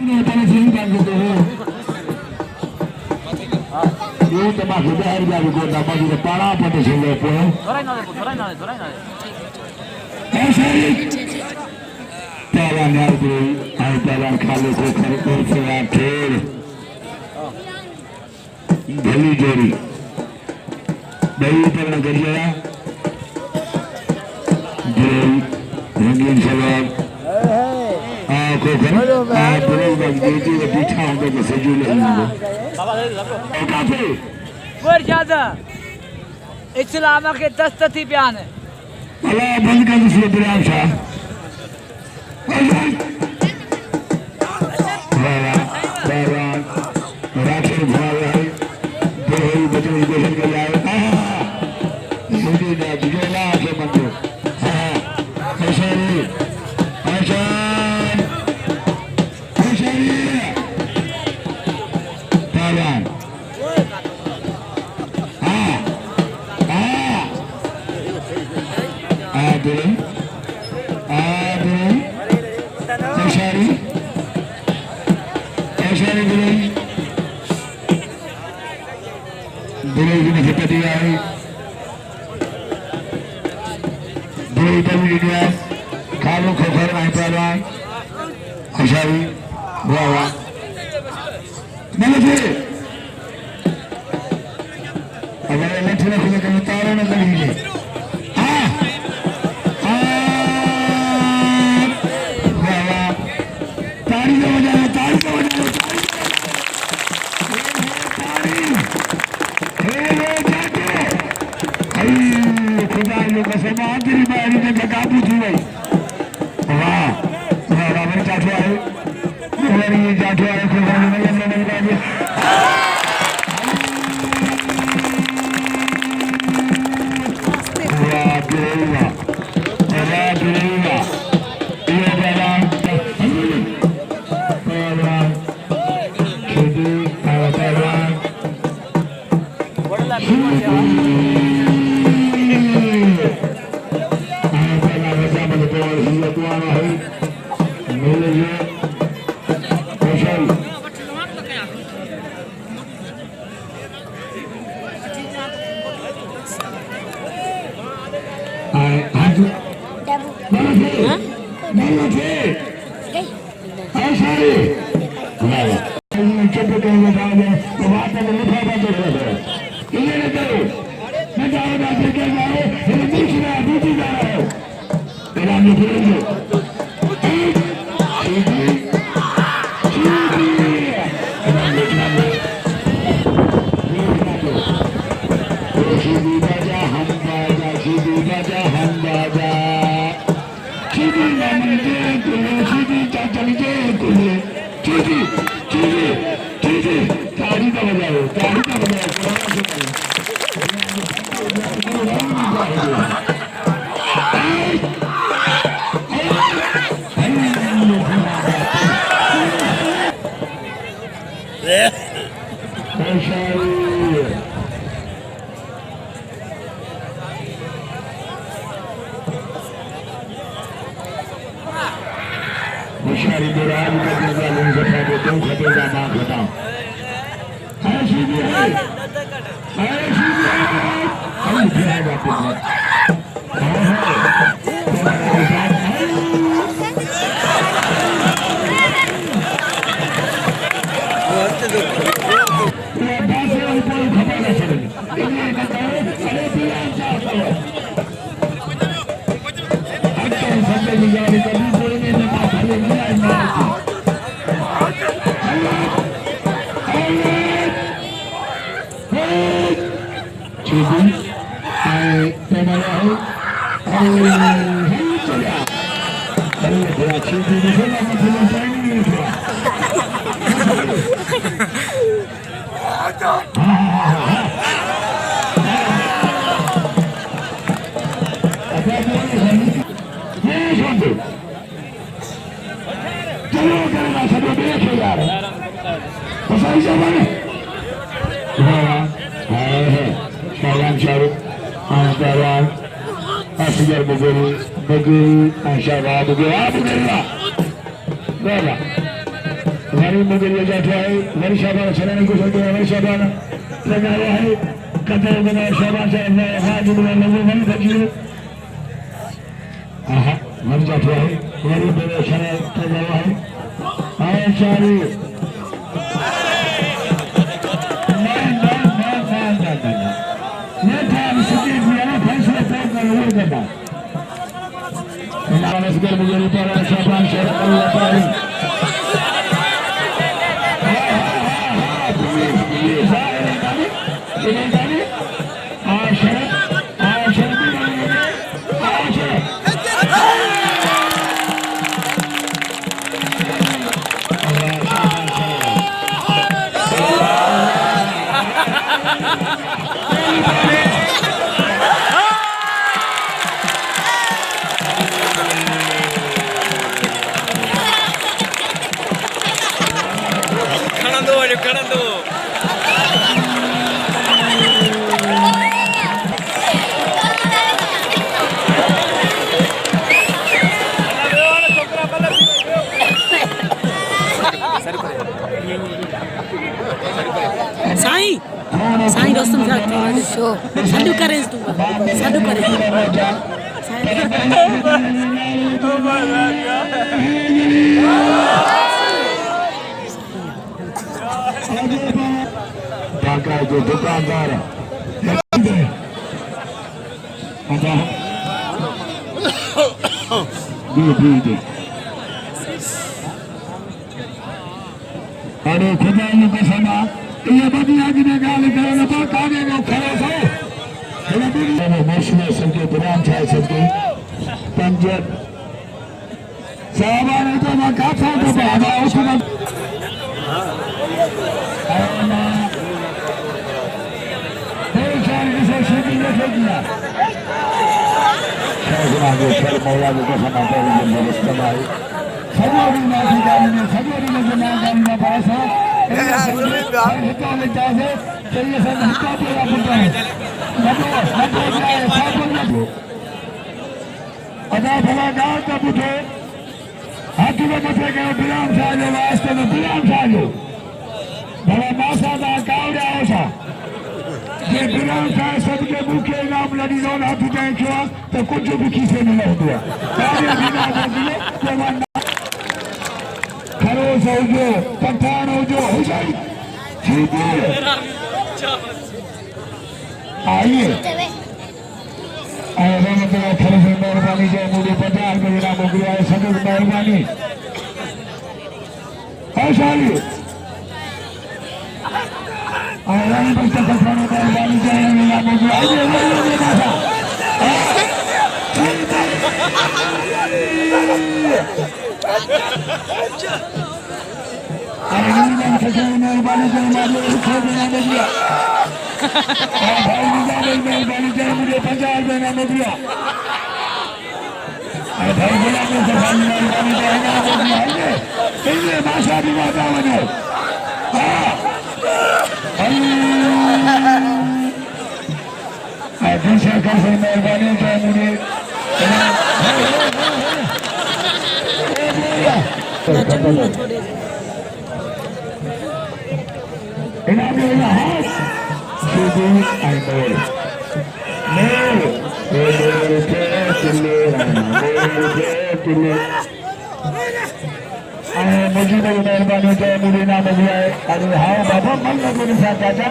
ये तो बात है यार यार को दामा जी पाड़ा पटे से ले पे थोड़ा ना ऐसा ही तेरा नाम भी आई तेरा खाली को कर से आ खेल भली जोड़ी दही तेरा गरिया जो रंगीन सवाल को करो आप लोग बेटी के पीछे होंगे तो सजू लेंगे काफी वर ज्यादा इस्लाम के दस्तती बयान है अल्लाह बंद कर दूसरे बिराम शाह बाबा राक्षस भाव है दो बचन गोशन कर लाए मुझे ना जिगला के मंदो ऐसा नहीं ऐसा Asgar bugün aşağı bugün हरी मुगल जाता है वर्षाबान चलाने को चलते हैं वर्षाबान लगा हुआ है कतर बना शाबान से हाथ जुड़ा लोगों में बजिए आहा मन जाता है हरी मुगल चला लगा हुआ है आए चालू ये था इसके लिए फैसला करना होगा करना हमारा स्कूल मुझे ऊपर शाबान से अल्लाह ताला साईं दोस्तों साडू करें तू साडू करें ढाका जो दुकानदार अरे खुदा ने कसमा ये बदी आगे ने गाल करना पा कागे को खड़ा सो हेलो मौसम सबके दौरान छाए सबके पंजब साहबान तो मैं काफा तो बाबा उसमें किया आगे फिर मौला को कसमा पर इस्तेमाल सभी माफी गाड़ी में सभी ने जमा करना पासा हिता में जाए चाहिए सब हिता पूरा होता है अदा भला गांव का बुझे हाथी में बचे गए बिराम साजो वास्ते में बिराम साजो भला मासा दा कावड़ा ऐसा ये बिराम साज सबके भूखे नाम लड़ी रोन हाथी जाए क्यों तो कुछ भी किसे नहीं लौटुआ कार्य बिना बदले तो खरोस हो जो पठान हो जो हुसैन आइए खरोस मेहरबानी जय मुझे 50 रुपये नाम हो गया है सभी मेहरबानी शाली मेहरबानी जय नाम हो गया मेहरबानी जय मुझे 50 रुपये नाम हो गया भाई बोला मेहरबानी जय नाम हो गया भाषा भी माता बनो दूसरा कर मेहरबानी जय मुझे मुझे मेहरबानी जय मुझे नाम हो गया है अरे हाँ बाबा मन मेरे साथ चाचा